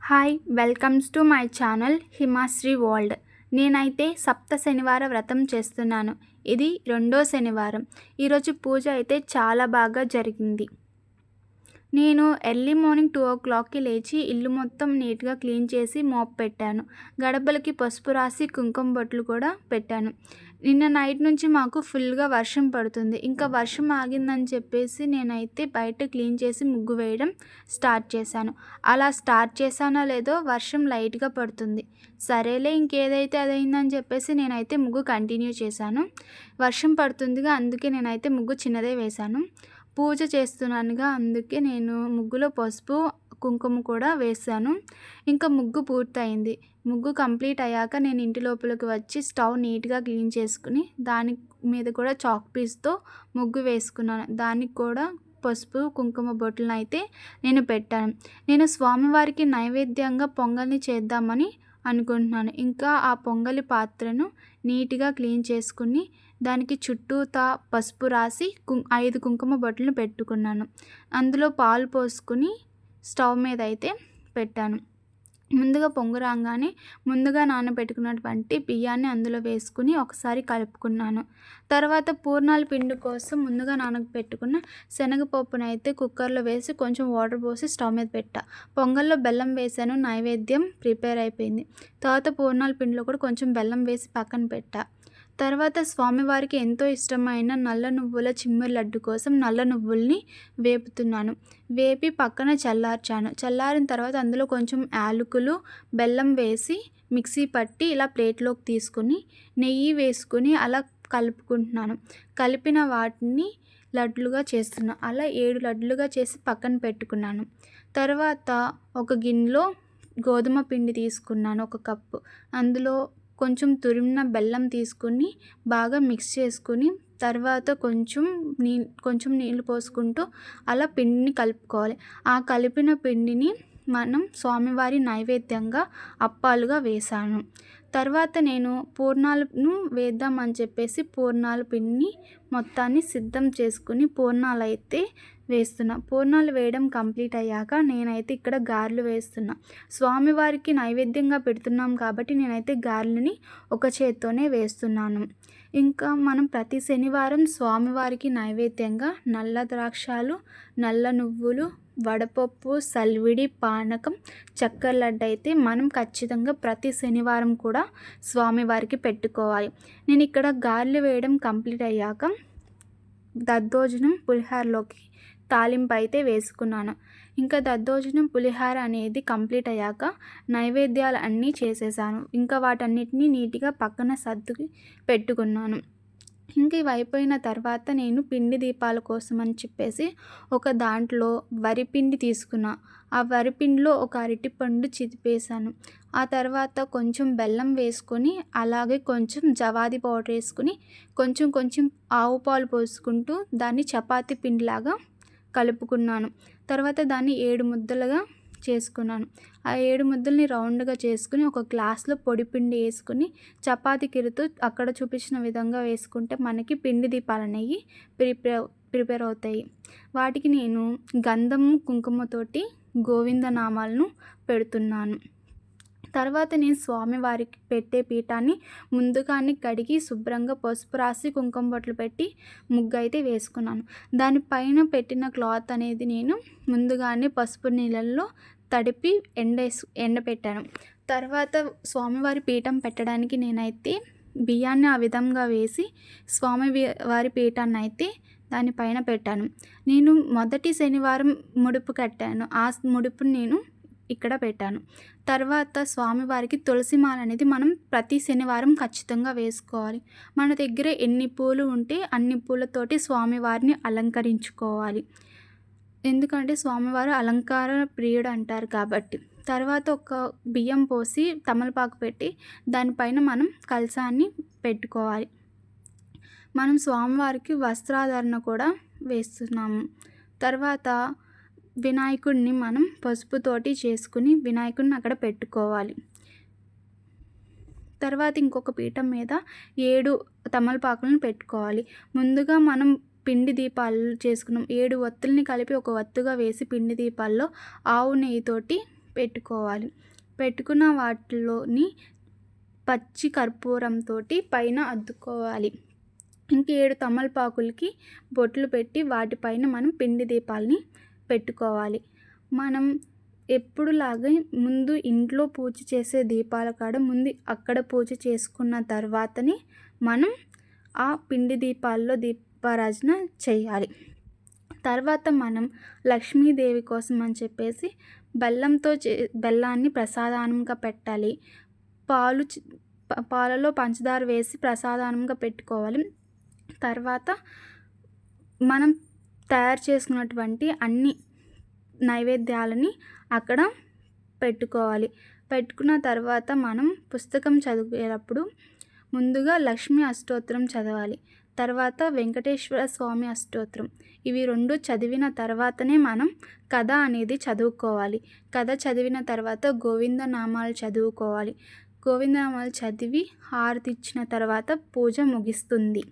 Hi welcomes to my channel Himasri world. నేనైతే సప్త శనివార వ్రతం చేస్తున్నాను. ఇది రెండో శనివారం. ఈరోజు పూజ అయితే చాలా బాగా జరిగింది. నేను ఎర్లీ మార్నింగ్ 2 o'clockకి లేచి ఇల్లు మొత్తం నీట్గా క్లీన్ చేసి మోప్ పెట్టాను. గడపలకి పసుపు రాసి కుంకుమ బొట్లు కూడా పెట్టాను. నిన్న నైట్ నుంచి మాకు ఫుల్గా వర్షం పడుతుంది. ఇంకా వర్షం ఆగిందని చెప్పేసి నేనైతే బయట క్లీన్ చేసి ముగ్గు వేయడం స్టార్ట్ చేశాను. అలా స్టార్ట్ చేశానో లేదో వర్షం లైట్గా పడుతుంది. సరేలే ఇంకేదైతే అదైందని చెప్పేసి నేనైతే ముగ్గు కంటిన్యూ చేశాను. వర్షం పడుతుందిగా, అందుకే నేనైతే ముగ్గు చిన్నదే వేశాను. పూజ చేస్తున్నానుగా, అందుకే నేను ముగ్గులో పసుపు కుంకుమ కూడా వేసాను. ఇంకా ముగ్గు పూర్తయింది. ముగ్గు కంప్లీట్ అయ్యాక నేను ఇంటి లోపలికి వచ్చి స్టవ్ నీట్గా క్లీన్ చేసుకుని దాని మీద కూడా చాక్ పీస్తో ముగ్గు వేసుకున్నాను. దానికి కూడా పసుపు కుంకుమ బొట్లను అయితే నేను పెట్టాను. నేను స్వామివారికి నైవేద్యంగా పొంగల్ని చేద్దామని అనుకుంటున్నాను. ఇంకా ఆ పొంగలి పాత్రను నీట్గా క్లీన్ చేసుకుని దానికి చుట్టూతా పసుపు రాసి 5 కుంకుమ బొట్లను పెట్టుకున్నాను. అందులో పాలు పోసుకుని స్టవ్ మీద అయితే పెట్టాను. ముందుగా పొంగు రాగానే ముందుగా నానబెట్టుకున్నటువంటి బియ్యాన్ని అందులో వేసుకుని ఒకసారి కలుపుకున్నాను. తర్వాత పూర్ణాల పిండి కోసం ముందుగా నానబెట్టుకున్న శనగపప్పును అయితే కుక్కర్లో వేసి కొంచెం వాటర్ పోసి స్టవ్ మీద పెట్టా. పొంగల్లో బెల్లం వేసాను. నైవేద్యం ప్రిపేర్ అయిపోయింది. తర్వాత పూర్ణాల పిండిలో కూడా కొంచెం బెల్లం వేసి పక్కన పెట్టా. తర్వాత స్వామివారికి ఎంతో ఇష్టమైన నల్ల నువ్వుల చిమ్మరి లడ్డు కోసం నల్ల నువ్వుల్ని వేపుతున్నాను. వేపి పక్కన చల్లార్చాను. చల్లారిన తర్వాత అందులో కొంచెం యాలకులు, బెల్లం వేసి మిక్సీ పట్టి ఇలా ప్లేట్లోకి తీసుకుని నెయ్యి వేసుకుని అలా కలుపుకుంటున్నాను. కలిపిన వాటిని లడ్లుగా చేస్తున్నాను. అలా 7 లడ్లుగా చేసి పక్కన పెట్టుకున్నాను. తర్వాత ఒక గిన్నెలో గోధుమ పిండి తీసుకున్నాను, 1 కప్పు. అందులో కొంచెం తురిమిన బెల్లం తీసుకుని బాగా మిక్స్ చేసుకుని తర్వాత కొంచెం నీళ్ళు పోసుకుంటూ అలా పిండిని కలుపుకోవాలి. ఆ కలిపిన పిండిని మనం స్వామివారి నైవేద్యంగా అప్పాలుగా వేశాను. తర్వాత నేను పూర్ణాలను వేద్దామని చెప్పేసి పూర్ణాల పిండిని మొత్తాన్ని సిద్ధం చేసుకుని పూర్ణాలు అయితే వేస్తున్నా. పూర్ణాలు వేయడం కంప్లీట్ అయ్యాక నేనైతే ఇక్కడ గారెలు వేస్తున్నా. స్వామివారికి నైవేద్యంగా పెడుతున్నాం కాబట్టి నేనైతే గారెలని ఒక చేత్తోనే వేస్తున్నాను. ఇంకా మనం ప్రతి శనివారం స్వామివారికి నైవేద్యంగా నల్ల ద్రాక్షాలు, నల్ల నువ్వులు, వడపప్పు, సల్విడి, పానకం, చక్కెర లడ్డు అయితే మనం ఖచ్చితంగా ప్రతి శనివారం కూడా స్వామివారికి పెట్టుకోవాలి. నేను ఇక్కడ గారెలు వేయడం కంప్లీట్ అయ్యాక దద్దోజనం పులిహోరలోకి తాలింపు అయితే వేసుకున్నాను. ఇంకా దద్దోజనం పులిహోర అనేది కంప్లీట్ అయ్యాక నైవేద్యాలు అన్నీ చేసేసాను. ఇంకా వాటన్నిటిని నీట్గా పక్కన సర్దుకి పెట్టుకున్నాను. ఇంక ఇవి అయిపోయిన తర్వాత నేను పిండి దీపాల కోసం అని చెప్పేసి ఒక దాంట్లో వరిపిండి తీసుకున్నా. ఆ వరిపిండిలో ఒక అరటిపండు చిదిపేసాను. ఆ తర్వాత కొంచెం బెల్లం వేసుకొని అలాగే కొంచెం జవాది పౌడర్ వేసుకుని కొంచెం ఆవు పాలు పోసుకుంటూ దాన్ని చపాతీ పిండిలాగా కలుపుకున్నాను. తర్వాత దాన్ని 7 ముద్దలుగా చేసుకున్నాను. ఆ 7 ముద్దల్ని రౌండ్గా చేసుకుని ఒక గ్లాస్లో పొడి పిండి వేసుకుని చపాతీ కిరుతూ అక్కడ చూపించిన విధంగా వేసుకుంటే మనకి పిండి దీపాలు అనేవి ప్రిపేర్ అవుతాయి. వాటికి నేను గంధము కుంకుమతోటి గోవింద నామాలను పెడుతున్నాను. తర్వాత నేను స్వామివారికి పెట్టే పీఠాన్ని ముందుగానే కడిగి శుభ్రంగా పసుపు రాసి కుంకుమ బొట్లు పెట్టి ముగ్గు అయితే వేసుకున్నాను. దానిపైన పెట్టిన క్లాత్ అనేది నేను ముందుగానే పసుపు నీళ్ళల్లో తడిపి ఎండపెట్టాను. తర్వాత స్వామివారి పీఠం పెట్టడానికి నేనైతే బియ్యాన్ని ఆ విధంగా వేసి స్వామివారి పీఠాన్ని అయితే దానిపైన పెట్టాను. నేను మొదటి శనివారం ముడుపు కట్టాను. ఆ ముడుపుని నేను ఇక్కడ పెట్టాను. తర్వాత స్వామివారికి తులసి మాల అనేది మనం ప్రతి శనివారం ఖచ్చితంగా వేసుకోవాలి. మన దగ్గర ఎన్ని పూలు ఉంటే అన్ని పూలతోటి స్వామివారిని అలంకరించుకోవాలి. ఎందుకంటే స్వామివారు అలంకార ప్రియుడు అంటారు కాబట్టి. తర్వాత ఒక బియ్యం పోసి తమలపాకు పెట్టి దానిపైన మనం కలశాన్ని పెట్టుకోవాలి. మనం స్వామివారికి వస్త్రాధరణ కూడా వేస్తున్నాము. తర్వాత వినాయకుడిని మనం పసుపుతోటి చేసుకుని వినాయకుడిని అక్కడ పెట్టుకోవాలి. తర్వాత ఇంకొక పీఠం మీద 7 తమలపాకులను పెట్టుకోవాలి. ముందుగా మనం పిండి దీపాలు చేసుకున్నాం. 7 ఒత్తుల్ని కలిపి ఒక ఒత్తుగా వేసి పిండి దీపాల్లో ఆవు నెయ్యితోటి పెట్టుకోవాలి. పెట్టుకున్న వాటిలోని పచ్చి కర్పూరంతో పైన అద్దుకోవాలి. ఇంక 7 తమలపాకులకి బొట్లు పెట్టి వాటిపైన మనం పిండి దీపాలని పెట్టుకోవాలి. మనం ఎప్పుడులాగా ముందు ఇంట్లో పూజ చేసే దీపాల కాడ ముందు అక్కడ పూజ చేసుకున్న తర్వాతనే మనం ఆ పిండి దీపాల్లో దీపారాజన చేయాలి. తర్వాత మనం లక్ష్మీదేవి కోసం అని చెప్పేసి బెల్లాన్ని ప్రసాదానంగా పెట్టాలి. పాలలో పంచదార వేసి ప్రసాదానంగా పెట్టుకోవాలి. తర్వాత మనం తయారు చేసుకున్నటువంటి అన్ని నైవేద్యాలని అక్కడ పెట్టుకోవాలి. పెట్టుకున్న తర్వాత మనం పుస్తకం చదివేటప్పుడు ముందుగా లక్ష్మీ అష్టోత్తరం చదవాలి. తర్వాత వెంకటేశ్వర స్వామి అష్టోత్తరం. ఇవి 2 చదివిన తర్వాతనే మనం కథ అనేది చదువుకోవాలి. కథ చదివిన తర్వాత గోవిందనామాలు చదువుకోవాలి. గోవిందనామాలు చదివి హారతి ఇచ్చిన తర్వాత పూజ ముగిస్తుంది.